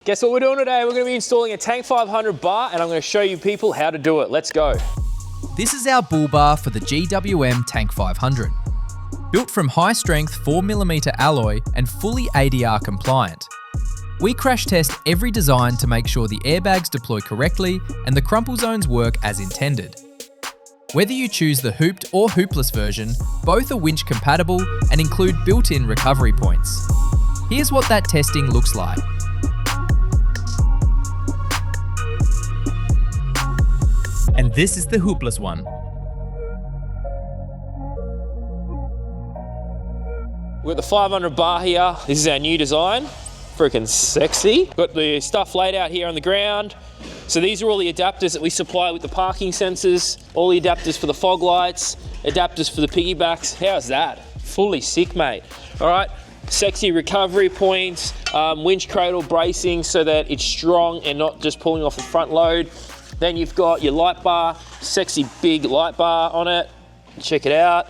Guess what we're doing today? We're going to be installing a Tank 500 bar, and I'm going to show you people how to do it. Let's go. This is our bull bar for the GWM Tank 500. Built from high-strength 4mm alloy and fully ADR compliant. We crash test every design to make sure the airbags deploy correctly and the crumple zones work as intended. Whether you choose the hooped or hoopless version, both are winch compatible and include built-in recovery points. Here's what that testing looks like. And this is the hoopless one. We've got the 500 bar here. This is our new design. Freaking sexy. Got the stuff laid out here on the ground. So these are all the adapters that we supply with the parking sensors, all the adapters for the fog lights, adapters for the piggybacks. How's that? Fully sick, mate. All right, sexy recovery points, winch cradle bracing so that it's strong and not just pulling off the front load. Then you've got your light bar, sexy big light bar on it. Check it out.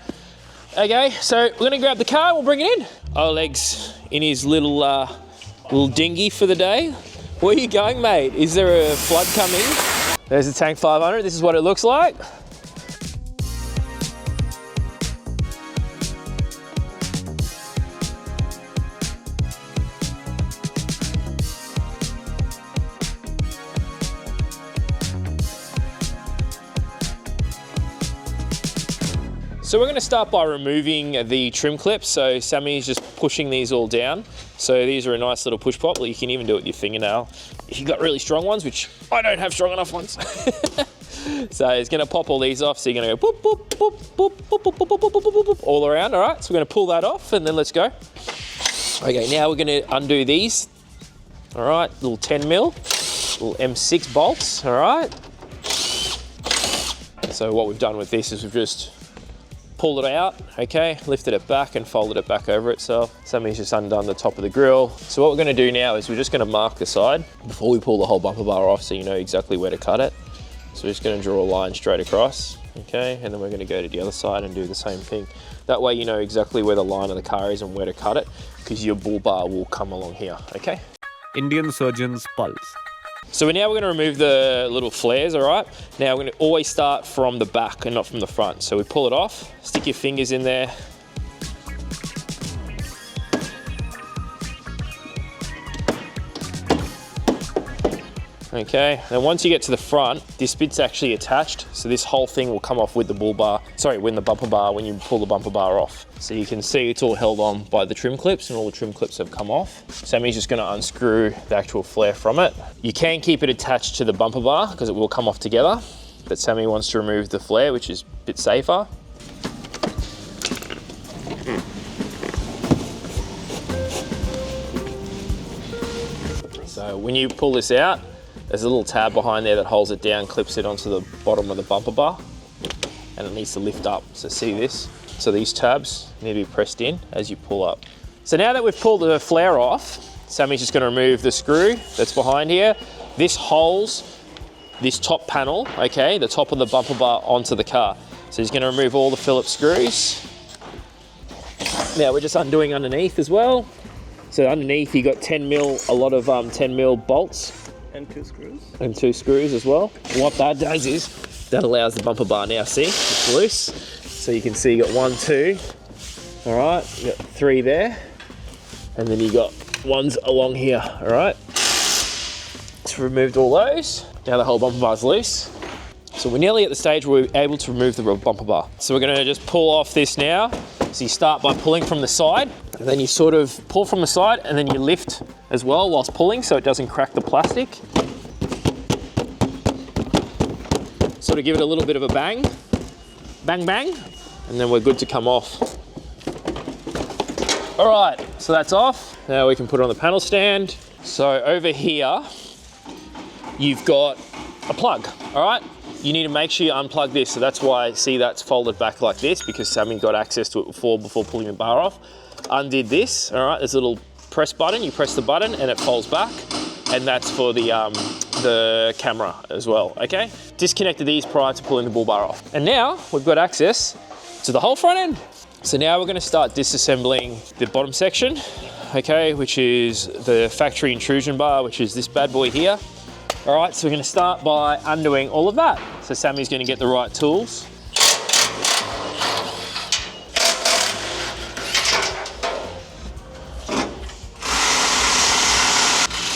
Okay, so we're gonna grab the car, we'll bring it in. Oleg's in his little dinghy for the day. Where are you going, mate? Is there a flood coming? There's the Tank 500, this is what it looks like. So we're going to start by removing the trim clips. So Sammy's just pushing these all down. So these are a nice little push pop. Well, you can even do it with your fingernail. If you've got really strong ones, which I don't have strong enough ones. So it's going to pop all these off. So you're going to go boop, boop, boop, boop, boop, boop, boop, boop, boop, boop, boop, all around. All right, so we're going to pull that off and then let's go. Okay, now we're going to undo these. All right, little 10 mil, little M6 bolts. All right. So what we've done with this is we've just pulled it out, okay, lifted it back and folded it back over itself. Sammy's just undone the top of the grill. So what we're gonna do now is we're just gonna mark the side before we pull the whole bumper bar off so you know exactly where to cut it. So we're just gonna draw a line straight across, okay, and then we're gonna go to the other side and do the same thing. That way you know exactly where the line of the car is and where to cut it, because your bull bar will come along here, okay? Indian surgeon's pulse. So now we're going to remove the little flares, all right? Now we're going to always start from the back and not from the front. So we pull it off, stick your fingers in there. Okay, and once you get to the front, this bit's actually attached. So this whole thing will come off with the bull bar, sorry, with the bumper bar when you pull the bumper bar off. So you can see it's all held on by the trim clips and all the trim clips have come off. Sammy's just gonna unscrew the actual flare from it. You can keep it attached to the bumper bar because it will come off together, but Sammy wants to remove the flare, which is a bit safer. So when you pull this out, there's a little tab behind there that holds it down, clips it onto the bottom of the bumper bar, and it needs to lift up. So see this? So these tabs need to be pressed in as you pull up. So now that we've pulled the flare off, Sammy's just gonna remove the screw that's behind here. This holds this top panel, okay, the top of the bumper bar onto the car. So he's gonna remove all the Phillips screws. Now we're just undoing underneath as well. So underneath you got 10 mil, a lot of 10 mil bolts. And 2 screws. And 2 screws as well. What that does is, that allows the bumper bar now, see, it's loose. So you can see you got 1, 2, all right, you got 3 there. And then you got ones along here, all right. So removed all those. Now the whole bumper bar's loose. So we're nearly at the stage where we're able to remove the bumper bar. So we're gonna just pull off this now. So you start by pulling from the side, and then you sort of pull from the side, and then you lift as well whilst pulling so it doesn't crack the plastic. Sort of give it a little bit of a bang, bang, bang, and then we're good to come off. All right, so that's off. Now we can put it on the panel stand. So over here, you've got a plug, all right? You need to make sure you unplug this. So that's why, see, that's folded back like this because Sammy got access to it before pulling the bar off. Undid this, all right? There's a little press button. You press the button and it folds back. And that's for the camera as well, okay? Disconnected these prior to pulling the bull bar off. And now we've got access to the whole front end. So now we're gonna start disassembling the bottom section. okay, which is the factory intrusion bar, which is this bad boy here. All right, so we're gonna start by undoing all of that. So Sammy's gonna get the right tools.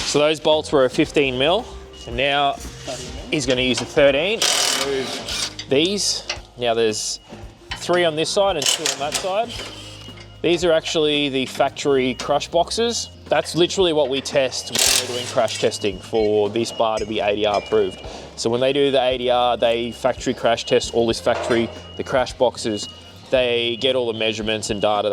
So those bolts were a 15 mil, and now he's gonna use a 13. These, now there's 3 on this side and 2 on that side. These are actually the factory crush boxes. That's literally what we test when we're doing crash testing for this bar to be ADR approved. So when they do the ADR, they factory crash test all this factory, the crash boxes. They get all the measurements and data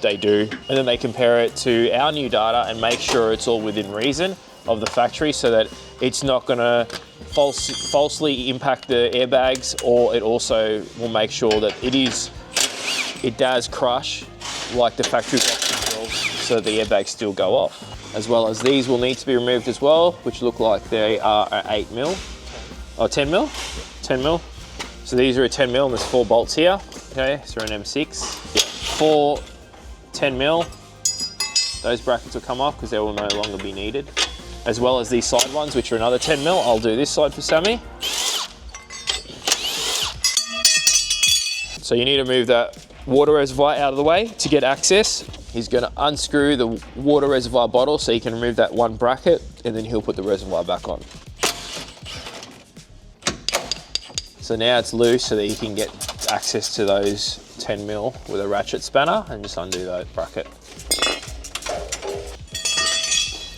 they do, and then they compare it to our new data and make sure it's all within reason of the factory, so that it's not gonna falsely impact the airbags, or it also will make sure that it does crush like the factory boxes will, so the airbags still go off. As well as these will need to be removed as well, which look like they are 8 mil, or 10 mil, 10 mil. So these are a 10 mil and there's 4 bolts here. Okay, so an M6, 4 10 mil. Those brackets will come off because they will no longer be needed. As well as these side ones, which are another 10 mil. I'll do this side for Sammy. So you need to move that water reservoir out of the way to get access. He's gonna unscrew the water reservoir bottle so he can remove that one bracket, and then he'll put the reservoir back on. So now it's loose so that he can get access to those 10 mil with a ratchet spanner and just undo that bracket.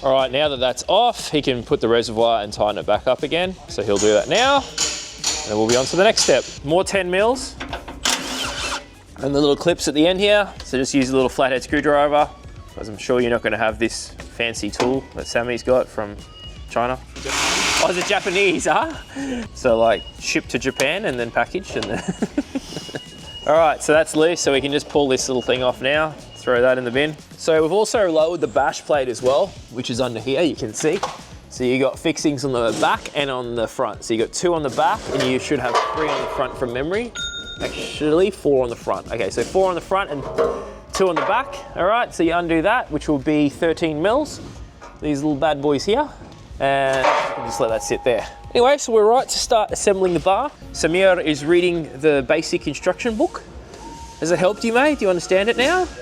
All right, now that that's off, he can put the reservoir and tighten it back up again. So he'll do that now, and then we'll be on to the next step. More 10 mils. And the little clips at the end here. So just use a little flathead screwdriver, because I'm sure you're not gonna have this fancy tool that Sammy's got from China. Oh, is it Japanese, huh? So like shipped to Japan and then packaged and then... All right, so that's loose, so we can just pull this little thing off now, throw that in the bin. So we've also lowered the bash plate as well, which is under here, you can see. So you got fixings on the back and on the front. So you got 2 on the back and you should have 3 on the front from memory. Actually 4 on the front. Okay, so 4 on the front and 2 on the back. All right, so you undo that, which will be 13 mils. These little bad boys here. And just let that sit there. Anyway, so we're right to start assembling the bar. Samir is reading the basic instruction book. Has it helped you, mate? Do you understand it now? Yep.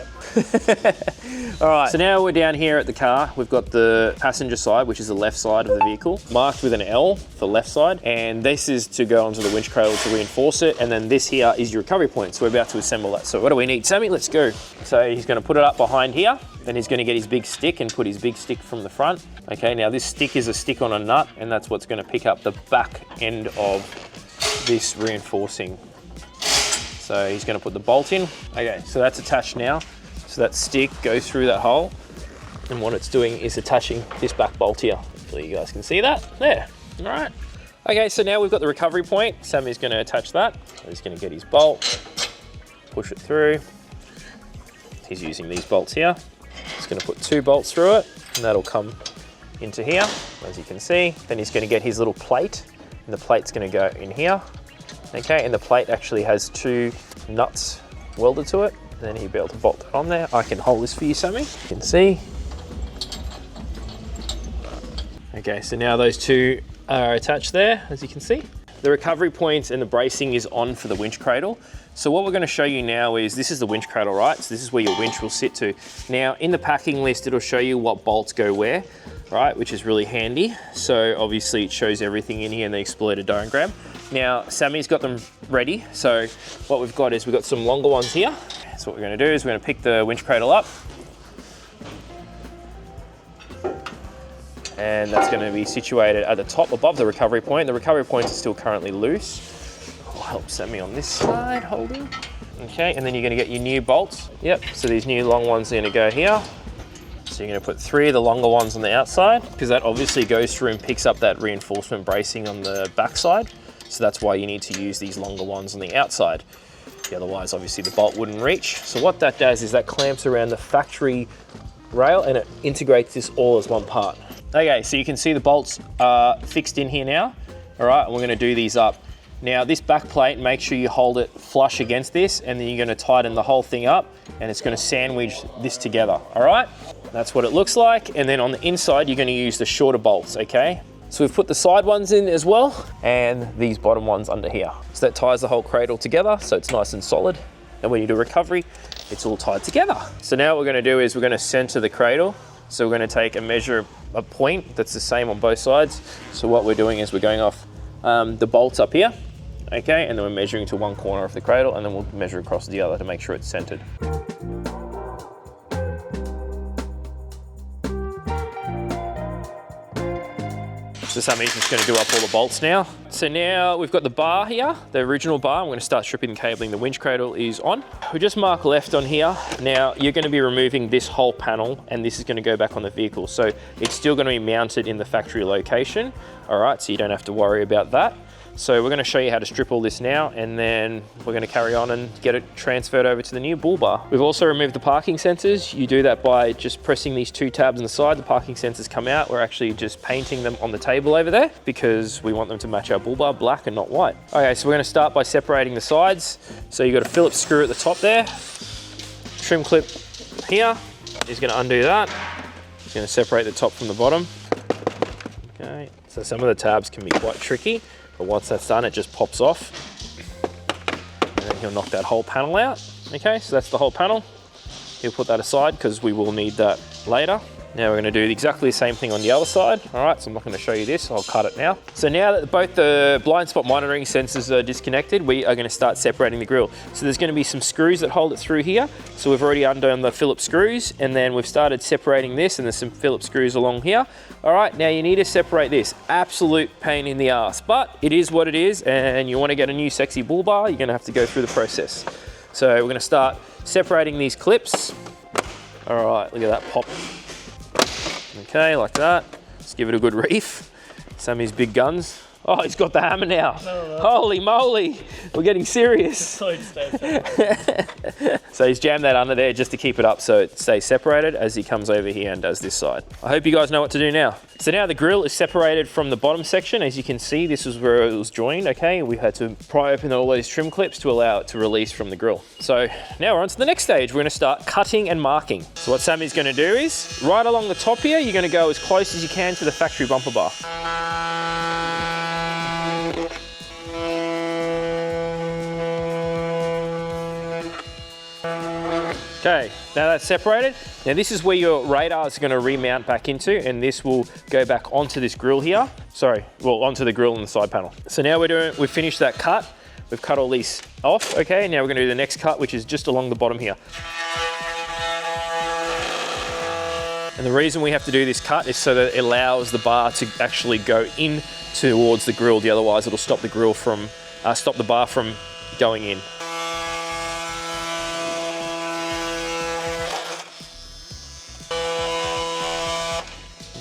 All right, so now we're down here at the car. We've got the passenger side, which is the left side of the vehicle, marked with an L for left side. And this is to go onto the winch cradle to reinforce it. And then this here is your recovery point. So we're about to assemble that. So what do we need? Sammy, let's go. So he's gonna put it up behind here. Then he's gonna get his big stick and put his big stick from the front. Okay, now this stick is a stick on a nut, and that's what's gonna pick up the back end of this reinforcing. So he's gonna put the bolt in. Okay, so that's attached now. So that stick goes through that hole, and what it's doing is attaching this back bolt here. So you guys can see that, there, all right. Okay, so now we've got the recovery point. Sammy's gonna attach that. So he's gonna get his bolt, push it through. He's using these bolts here. He's gonna put 2 bolts through it, and that'll come into here, as you can see. Then he's gonna get his little plate, and the plate's gonna go in here. Okay, and the plate actually has 2 nuts welded to it. And then he'll be able to bolt it on there. I can hold this for you, Sammy. You can see. Okay, so now those 2 are attached there, as you can see. The recovery point and the bracing is on for the winch cradle. So what we're going to show you now is, this is the winch cradle, right? So this is where your winch will sit to. Now, in the packing list, it'll show you what bolts go where, right? Which is really handy. So obviously it shows everything in here in the exploited diagram. Now, Sammy's got them ready. So what we've got is we've got some longer ones here. So what we're going to do is we're going to pick the winch cradle up. And that's going to be situated at the top above the recovery point. The recovery points are still currently loose. I'll help Sammy on this side, holding. Okay, and then you're going to get your new bolts. Yep, so these new long ones are going to go here. So you're going to put 3 of the longer ones on the outside, because that obviously goes through and picks up that reinforcement bracing on the backside. So that's why you need to use these longer ones on the outside. Otherwise, obviously, the bolt wouldn't reach. So what that does is that clamps around the factory rail and it integrates this all as one part. Okay, so you can see the bolts are fixed in here now. All right, and we're gonna do these up. Now, this back plate, make sure you hold it flush against this, and then you're gonna tighten the whole thing up, and it's gonna sandwich this together, all right? That's what it looks like. And then on the inside, you're gonna use the shorter bolts, okay? So we've put the side ones in as well, and these bottom ones under here. So that ties the whole cradle together, so it's nice and solid. And when you do recovery, it's all tied together. So now what we're gonna do is we're gonna center the cradle. So we're gonna take and measure a point that's the same on both sides. So what we're doing is we're going off the bolts up here, okay? And then we're measuring to one corner of the cradle, and then we'll measure across the other to make sure it's centered. So Sammy's just gonna do up all the bolts now. So now we've got the bar here, the original bar. I'm gonna start stripping and cabling. The winch cradle is on. We just mark left on here. Now you're gonna be removing this whole panel, and this is gonna go back on the vehicle. So it's still gonna be mounted in the factory location. All right, so you don't have to worry about that. So we're gonna show you how to strip all this now, and then we're gonna carry on and get it transferred over to the new bull bar. We've also removed the parking sensors. You do that by just pressing these two tabs on the side. The parking sensors come out. We're actually just painting them on the table over there because we want them to match our bull bar, black and not white. Okay, so we're gonna start by separating the sides. So you've got a Phillips screw at the top there. Trim clip here is gonna undo that. It's gonna separate the top from the bottom. Okay, so some of the tabs can be quite tricky. But once that's done, it just pops off. And then he'll knock that whole panel out. Okay, so that's the whole panel. He'll put that aside because we will need that later. Now we're gonna do exactly the same thing on the other side. All right, so I'm not gonna show you this, I'll cut it now. So now that both the blind spot monitoring sensors are disconnected, we are gonna start separating the grill. So there's gonna be some screws that hold it through here. So we've already undone the Phillips screws, and then we've started separating this, and there's some Phillips screws along here. All right, now you need to separate this. Absolute pain in the ass, but it is what it is, and you wanna get a new sexy bull bar, you're gonna have to go through the process. So we're gonna start separating these clips. All right, look at that pop. Okay, like that. Let's give it a good reef. Sammy's big guns. Oh, he's got the hammer now. No. Holy moly, we're getting serious. So he's jammed that under there just to keep it up so it stays separated as he comes over here and does this side. I hope you guys know what to do now. So now the grill is separated from the bottom section. As you can see, this is where it was joined, okay? We had to pry open all those trim clips to allow it to release from the grill. So now we're on to the next stage. We're gonna start cutting and marking. So what Sammy's gonna do is, right along the top here, you're gonna go as close as you can to the factory bumper bar. Okay, now that's separated. Now this is where your radar is going to remount back into, and this will go back onto this grill here. Sorry, well, onto the grill and the side panel. So now we've finished that cut. We've cut all these off, okay? Now we're going to do the next cut, which is just along the bottom here. And the reason we have to do this cut is so that it allows the bar to actually go in towards the grill. Otherwise, it'll stop the grill from, stop the bar from going in.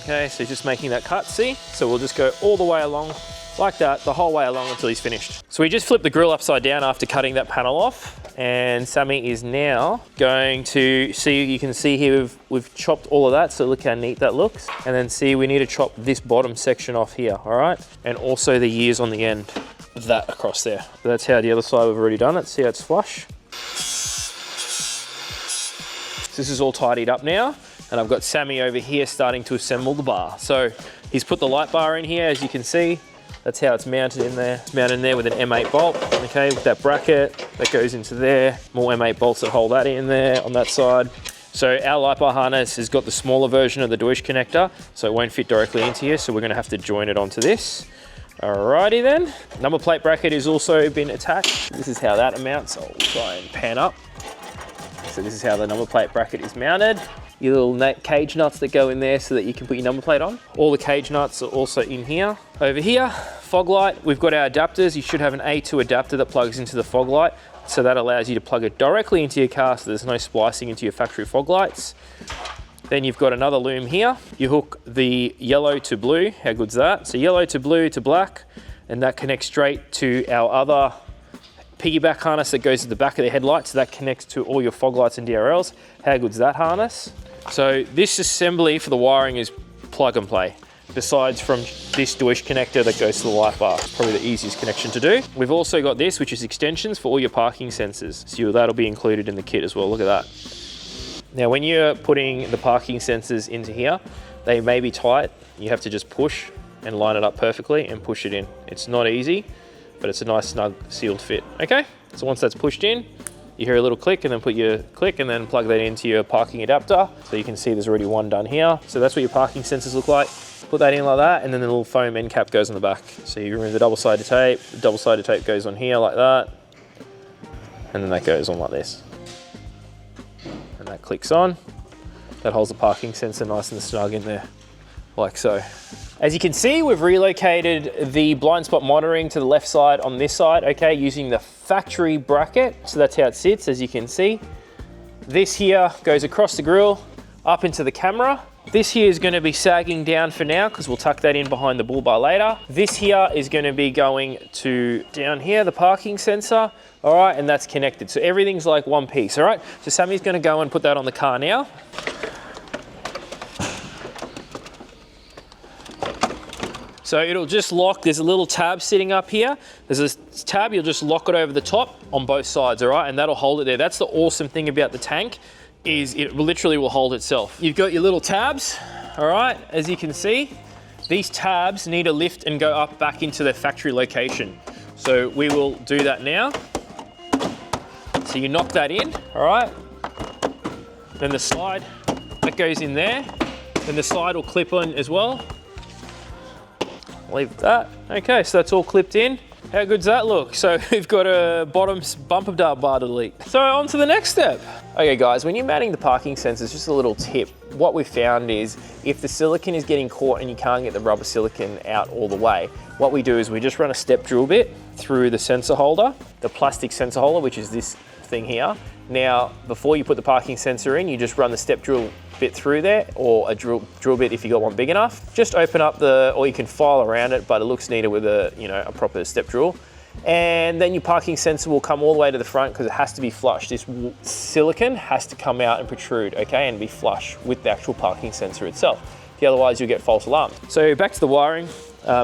Okay, so just making that cut, see? So we'll just go all the way along like that, the whole way along until he's finished. So we just flipped the grill upside down after cutting that panel off, and Sammy is now going to see, you can see here we've chopped all of that, so look how neat that looks. And then see, we need to chop this bottom section off here, all right? And also the ears on the end of that across there. So that's how the other side we've already done it. See how it's flush? So this is all tidied up now. And I've got Sammy over here starting to assemble the bar. So he's put the light bar in here, as you can see. That's how it's mounted in there. It's mounted in there with an M8 bolt, okay, with that bracket that goes into there. More M8 bolts that hold that in there on that side. So our light bar harness has got the smaller version of the Deutsch connector, so it won't fit directly into here, so we're gonna have to join it onto this. Alrighty then. Number plate bracket has also been attached. This is how that mounts. I'll try and pan up. So this is how the number plate bracket is mounted. Your little cage nuts that go in there so that you can put your number plate on. All the cage nuts are also in here. Over here, fog light, we've got our adapters. You should have an A2 adapter that plugs into the fog light. So that allows you to plug it directly into your car so there's no splicing into your factory fog lights. Then you've got another loom here. You hook the yellow to blue. How good's that? So yellow to blue to black, and that connects straight to our other piggyback harness that goes to the back of the headlight. So that connects to all your fog lights and DRLs. How good's that harness? So this assembly for the wiring is plug and play. Besides from this Deutsch connector that goes to the light bar, it's probably the easiest connection to do. We've also got this, which is extensions for all your parking sensors. So that'll be included in the kit as well, look at that. Now, when you're putting the parking sensors into here, they may be tight. You have to just push and line it up perfectly and push it in. It's not easy, but it's a nice snug sealed fit. Okay, so once that's pushed in, you hear a little click and then put your click and then plug that into your parking adapter. So you can see there's already one done here. So that's what your parking sensors look like. Put that in like that, and then the little foam end cap goes on the back. So you remove the double-sided tape. The double-sided tape goes on here like that, and then that goes on like this. And that clicks on. That holds the parking sensor nice and snug in there, like so. As you can see, we've relocated the blind spot monitoring to the left side on this side, okay, using the factory bracket. So that's how it sits, as you can see. This here goes across the grill, up into the camera. This here is going to be sagging down for now because we'll tuck that in behind the bull bar later. This here is going to be going to down here, the parking sensor. All right, and that's connected. So everything's like one piece, all right? So Sammy's going to go and put that on the car now. So it'll just lock, there's a little tab sitting up here. There's a tab, you'll just lock it over the top on both sides, all right? And that'll hold it there. That's the awesome thing about the tank, is it literally will hold itself. You've got your little tabs, all right? As you can see, these tabs need to lift and go up back into their factory location. So we will do that now. So you knock that in, all right? Then the slide, that goes in there. Then the slide will clip on as well. Leave that. Okay, so that's all clipped in. How good's that look? So we've got a bottom bumper bar to delete. So on to the next step. Okay guys, when you're mounting the parking sensors, just a little tip. What we found is if the silicone is getting caught and you can't get the rubber silicone out all the way, what we do is we just run a step drill bit through the sensor holder, the plastic sensor holder, which is this thing here. Now, before you put the parking sensor in, you just run the step drill bit through there, or a drill bit if you got one big enough. Just open up or you can file around it, but it looks neater with a proper step drill. And then your parking sensor will come all the way to the front because it has to be flush. This silicone has to come out and protrude, okay, and be flush with the actual parking sensor itself. Otherwise, you'll get false alarms. So back to the wiring.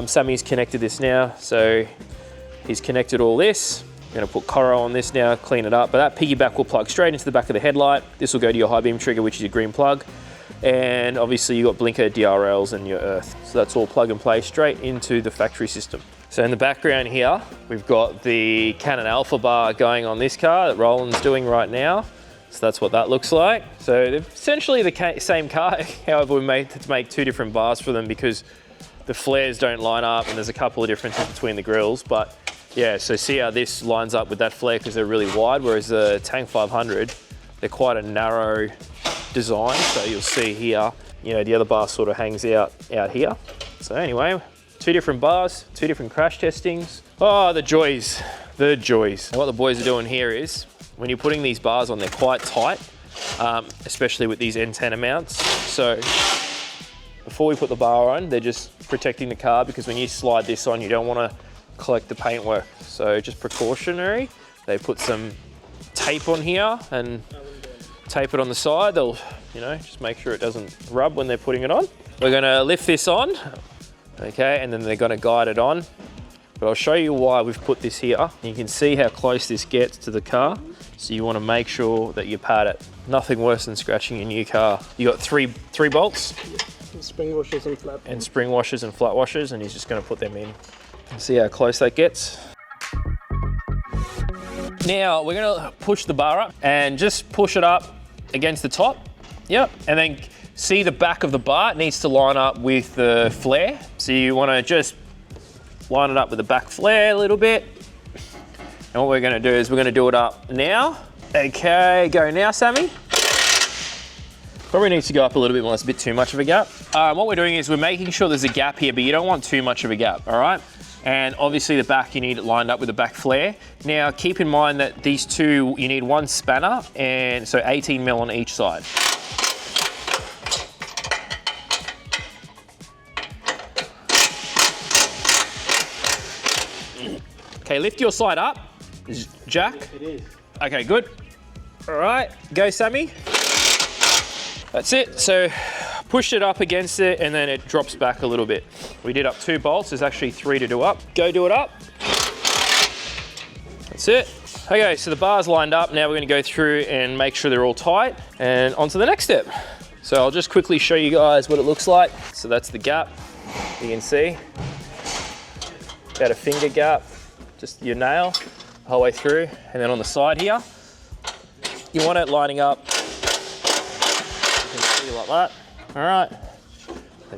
Sammy's connected this now, so he's connected all this. I'm going to put Coro on this now, clean it up, but that piggyback will plug straight into the back of the headlight. This will go to your high beam trigger, which is your green plug. And obviously you've got blinker, DRLs and your earth. So that's all plug and play straight into the factory system. So in the background here, we've got the Canon Alpha bar going on this car that Roland's doing right now. So that's what that looks like. So they're essentially the same car, however we made to make two different bars for them because the flares don't line up and there's a couple of differences between the grills. But yeah, so see how this lines up with that flare because they're really wide, whereas the Tank 500, they're quite a narrow design. So you'll see here, the other bar sort of hangs out here. So anyway, two different bars, two different crash testings. Oh, the joys, the joys. What the boys are doing here is, when you're putting these bars on, they're quite tight, especially with these antenna mounts. So before we put the bar on, they're just protecting the car because when you slide this on, you don't want to collect the paintwork. So just precautionary. They put some tape on here and tape it on the side. They'll, just make sure it doesn't rub when they're putting it on. We're gonna lift this on, okay, and then they're gonna guide it on. But I'll show you why we've put this here. You can see how close this gets to the car. So you wanna make sure that you pad it. Nothing worse than scratching a new car. You got three bolts. Spring washers and flat. And spring washers and flat washers, and he's just gonna put them in. See how close that gets. Now we're gonna push the bar up and just push it up against the top. Yep, and then see the back of the bar, it needs to line up with the flare. So you wanna just line it up with the back flare a little bit. And what we're gonna do is we're gonna do it up now. Okay, go now, Sammy. Probably needs to go up a little bit more, it's a bit too much of a gap. What we're doing is we're making sure there's a gap here, but you don't want too much of a gap, all right? And obviously the back, you need it lined up with the back flare. Now keep in mind that these two, you need one spanner, and so 18 mil on each side. Okay, lift your side up. Jack? It is. Okay, good. All right, go Sammy. That's it, so push it up against it and then it drops back a little bit. We did up 2 bolts, there's actually 3 to do up. Go do it up. That's it. Okay, so the bar's lined up. Now we're gonna go through and make sure they're all tight and on to the next step. So I'll just quickly show you guys what it looks like. So that's the gap, you can see. About a finger gap, just your nail, the whole way through. And then on the side here, you want it lining up, you can see like that. All right,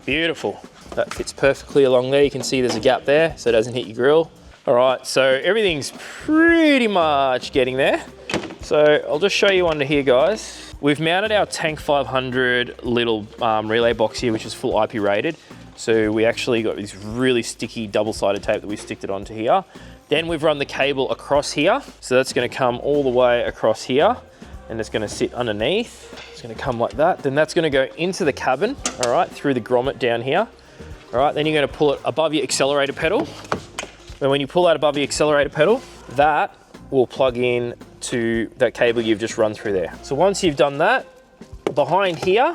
beautiful. That fits perfectly along there. You can see there's a gap there, so it doesn't hit your grill. All right, so everything's pretty much getting there. So I'll just show you under here, guys. We've mounted our Tank 500 little relay box here, which is full IP rated. So we actually got this really sticky double-sided tape that we sticked it onto here. Then we've run the cable across here. So that's gonna come all the way across here and it's gonna sit underneath. It's gonna come like that. Then that's gonna go into the cabin, all right, through the grommet down here. All right, then you're gonna pull it above your accelerator pedal. And when you pull that above your accelerator pedal, that will plug in to that cable you've just run through there. So once you've done that, behind here,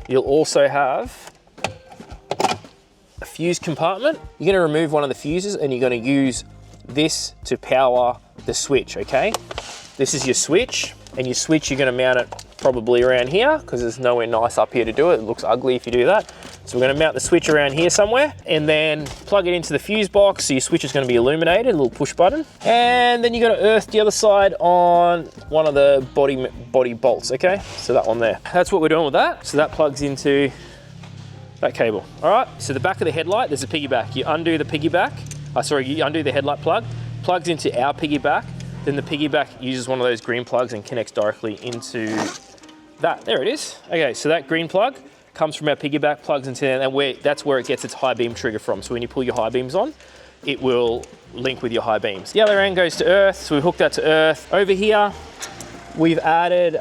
you'll also have a fuse compartment. You're gonna remove one of the fuses and you're gonna use this to power the switch, okay? This is your switch, and your switch you're gonna mount it probably around here because there's nowhere nice up here to do it. It looks ugly if you do that. So we're gonna mount the switch around here somewhere and then plug it into the fuse box. So your switch is gonna be illuminated, a little push button. And then you're gonna earth the other side on one of the body bolts, okay? So that one there. That's what we're doing with that. So that plugs into that cable. All right, so the back of the headlight, there's a piggyback. You undo the piggyback, you undo the headlight plug, plugs into our piggyback, then the piggyback uses one of those green plugs and connects directly into that. There it is. Okay, so that green plug comes from our piggyback, plugs into there, and that's where it gets its high beam trigger from. So when you pull your high beams on, it will link with your high beams. The other end goes to earth, so we hook that to earth. Over here, we've added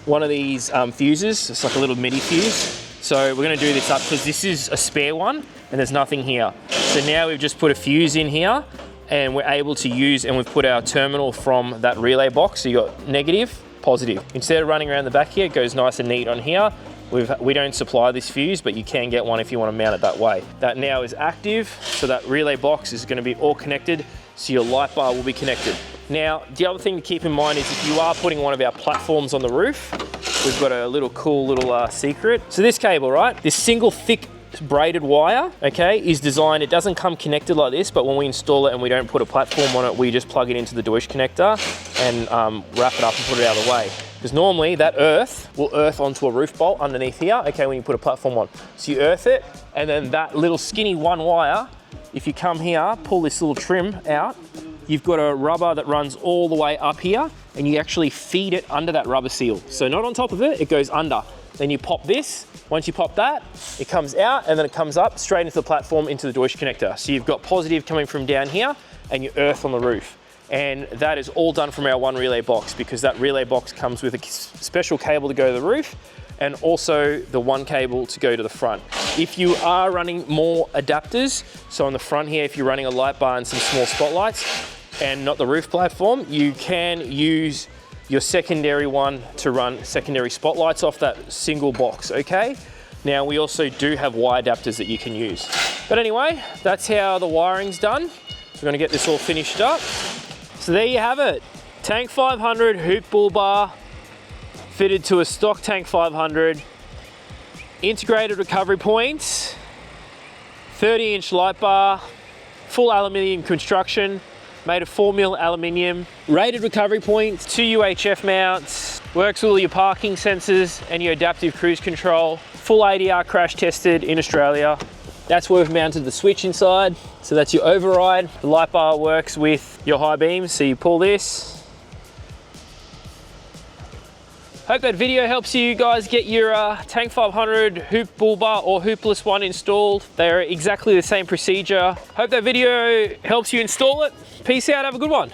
one of these fuses. It's like a little MIDI fuse. So we're gonna do this up because this is a spare one and there's nothing here. So now we've just put a fuse in here and we're able to use, and we've put our terminal from that relay box. So you got negative, positive. Instead of running around the back here, it goes nice and neat on here. We don't supply this fuse, but you can get one if you want to mount it that way. That now is active, so that relay box is going to be all connected, so your light bar will be connected. Now, the other thing to keep in mind is if you are putting one of our platforms on the roof, we've got a cool little secret. So this cable, right, this single thick braided wire, okay, is designed, it doesn't come connected like this, but when we install it and we don't put a platform on it, we just plug it into the Deutsch connector and wrap it up and put it out of the way. Because normally that earth will earth onto a roof bolt underneath here, okay, when you put a platform on. So you earth it, and then that little skinny one wire, if you come here, pull this little trim out, you've got a rubber that runs all the way up here, and you actually feed it under that rubber seal. So not on top of it, it goes under. Then you pop this, once you pop that, it comes out, and then it comes up straight into the platform into the Deutsch connector. So you've got positive coming from down here, and you earth on the roof. And that is all done from our one relay box, because that relay box comes with a special cable to go to the roof and also the one cable to go to the front. If you are running more adapters, so on the front here, if you're running a light bar and some small spotlights and not the roof platform, you can use your secondary one to run secondary spotlights off that single box, okay? Now we also do have wire adapters that you can use. But anyway, that's how the wiring's done. So we're gonna get this all finished up. So there you have it. Tank 500 hoop bull bar fitted to a stock Tank 500. Integrated recovery points, 30-inch light bar, full aluminium construction, made of 4mm aluminium, rated recovery points, 2 UHF mounts, works with all your parking sensors and your adaptive cruise control, full ADR crash tested in Australia. That's where we've mounted the switch inside. So that's your override. The light bar works with your high beams, so you pull this. Hope that video helps you guys get your Tank 500 hoop bull bar or hoopless one installed. They're exactly the same procedure. Hope that video helps you install it. Peace out, have a good one.